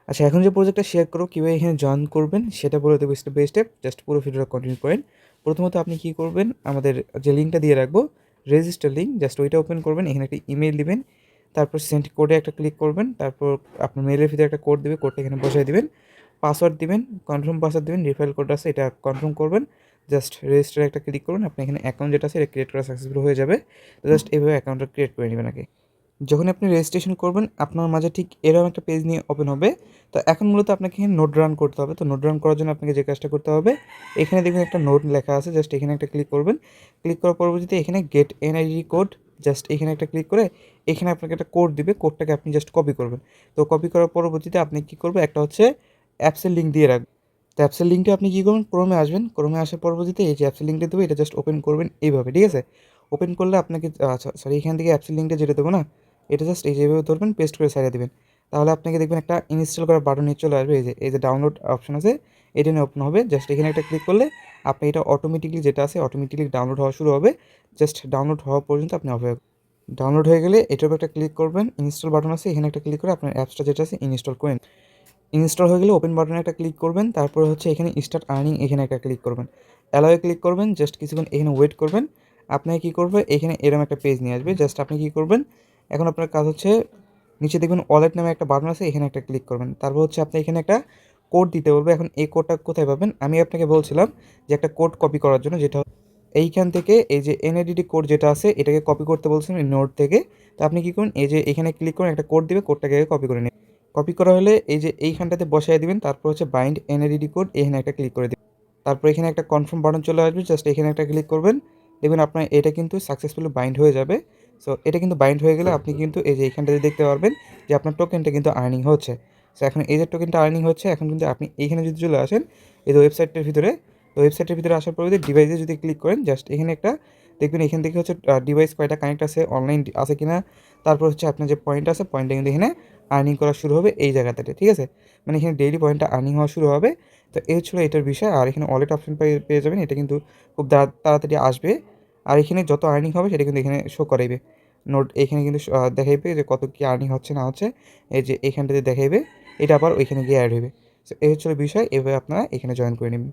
আচ্ছা, এখন যে প্রজেক্টটা শেয়ার করব, কীভাবে এখানে জয়েন করবেন সেটা বলে দেবো স্টেপ বাই স্টেপ। জাস্ট পুরো ভিডিওটা কন্টিনিউ করেন। প্রথমত আপনি কী করবেন, আমাদের যে লিঙ্কটা দিয়ে রাখবো, রেজিস্টার লিঙ্ক, জাস্ট ওইটা ওপেন করবেন। এখানে একটা ইমেইল দিবেন, তারপর সেন্ড কোডে একটা ক্লিক করবেন, তারপর আপনার মেইলের ভিতরে একটা কোড দেবে, কোডটা এখানে বসায় দিবেন, পাসওয়ার্ড দিবেন, কনফার্ম পাসওয়ার্ড দিবেন, রিফাইল কোড আছে এটা কনফার্ম করবেন, জাস্ট রেজিস্টারে একটা ক্লিক করবেন। আপনি এখানে অ্যাকাউন্ট যেটা আছে এটা ক্রিয়েট করা সাকসেসফুল হয়ে যাবে। তো জাস্ট এইভাবে অ্যাকাউন্টটা ক্রিয়েট করে নেবেন আগে। যখন আপনি রেজিস্ট্রেশন করবেন, আপনার মাঝে ঠিক এরকম একটা পেজ নিয়ে ওপেন হবে। তো এখন মূলত আপনাকে এখানে নোট রান করতে হবে। তো নোট রান করার জন্য আপনাকে যে কাজটা করতে হবে, এখানে দেখবেন একটা নোট লেখা আছে, জাস্ট এখানে একটা ক্লিক করবেন। ক্লিক করার পরবর্তীতে এখানে গেট এনআইডি কোড, জাস্ট এখানে একটা ক্লিক করে এখানে আপনাকে একটা কোড দিবে, কোডটাকে আপনি জাস্ট কপি করবেন। তো কপি করার পরবর্তীতে আপনি কী করবেন, একটা হচ্ছে অ্যাপসের লিঙ্ক দিয়ে রাখবেন। তো অ্যাপসের লিঙ্কটা আপনি কী করবেন, ক্রোমে আসবেন, ক্রোমে আসার পরবর্তীতে এই যে অ্যাপসের লিঙ্কটা দেবো, এটা জাস্ট ওপেন করবেন এইভাবে, ঠিক আছে? ওপেন করলে আপনাকে আচ্ছা সরি, এখান থেকে অ্যাপসের লিঙ্কটা যেটা দেবো না, এটা জাস্ট এই যেভাবে ধরবেন, পেস্ট করে সাইডে দিবেন। তাহলে আপনাকে দেখবেন একটা ইনস্টল করার বাটন নিয়ে চলে আসবে, এই যে ডাউনলোড অপশন আছে, এটা নিয়ে ওপেন হবে। জাস্ট এখানে একটা ক্লিক করলে আপনি এটা অটোমেটিকলি যেটা আছে অটোমেটিকলি ডাউনলোড হওয়া শুরু হবে। জাস্ট ডাউনলোড হওয়া পর্যন্ত আপনি অপেক্ষা। ডাউনলোড হয়ে গেলে এটার উপর একটা ক্লিক করবেন, ইনস্টল বাটন আছে, এখানে একটা ক্লিক করে আপনার অ্যাপসটা যেটা আছে ইনস্টল করে নিন। ইনস্টল হয়ে গেলে ওপেন বাটনে একটা ক্লিক করবেন, তারপরে হচ্ছে এখানে স্টার্ট আর্নিং, এখানে একটা ক্লিক করবেন, অ্যালাওয়ে ক্লিক করবেন, জাস্ট কিছুক্ষণ এখানে ওয়েট করবেন। আপনাকে কী করবে, এখানে এরকম একটা পেজ নিয়ে আসবে। জাস্ট আপনি কী করবেন, এখন আপনার কাজ হচ্ছে নিচে দেখবেন ওয়ালেট নামে একটা বাটন আছে, এখানে একটা ক্লিক করবেন। তারপর হচ্ছে আপনি এখানে একটা কোড দিতে বলবে। এখন এই কোডটা কোথায় পাবেন, আমি আপনাকে বলছিলাম যে একটা কোড কপি করার জন্য, যেটা এইখান থেকে এই যে এনআইডিটি কোড যেটা আছে এটাকে কপি করতে বলছেন এই নোট থেকে। তো আপনি কী করুন, এই যে এখানে ক্লিক করুন, একটা কোড দিবে, কোডটাকে কপি করে নিন। কপি করা হলে এই যে এইখানটাতে বসায় দিবেন, তারপর হচ্ছে বাইন্ড এনআইডি কোড, এখানে একটা ক্লিক করে দিবেন। তারপর এখানে একটা কনফার্ম বাটন চলে আসবে, জাস্ট এখানে একটা ক্লিক করবেন। দেখবেন আপনার এটা কিন্তু সাকসেসফুলি বাইন্ড হয়ে যাবে। সো এটা কিন্তু বাইন্ড হয়ে গেলে আপনি কিন্তু এই যে এইখানটাতে দেখতে পারবেন যে আপনার টোকেনটা কিন্তু আর্নিং হচ্ছে। সো এখন এই যে টোকেনটা আর্নিং হচ্ছে, এখন কিন্তু আপনি এইখানে যদি চলে আসেন এই যে ওয়েবসাইটটার ভিতরে, তো ওয়েবসাইটের ভিতরে আসার পরে ডিভাইসে যদি ক্লিক করেন, জাস্ট এখানে একটা দেখবেন এখান থেকে হচ্ছে ডিভাইস কয়টা কানেক্ট আছে, অনলাইন আছে কিনা, তারপর হচ্ছে আপনার যে পয়েন্ট আছে পয়েন্টটা কিন্তু এখানে আর্নিং করা শুরু হবে এই জায়গাটাতে, ঠিক আছে? মানে এখানে ডেইলি পয়েন্টটা আর্নিং হওয়া শুরু হবে। তো এই ছিল এটার বিষয়। আর এখানে ওয়ালেট অপশন পেয়ে যাবেন, এটা কিন্তু খুব তাড়াতাড়ি আসবে। আর এখানে যত আর্নিং হবে সেটা কিন্তু এখানে শো করাইবে। নোট এখানে কিন্তু দেখাইবে যে কত কী আর্নিং হচ্ছে না হচ্ছে। এই যে এখানটাতে দেখাইবে, এটা আবার ওইখানে গিয়ে অ্যাড হইবে। সো এই হচ্ছিল বিষয়। এভাবে আপনারা এখানে জয়েন করে নেবেন।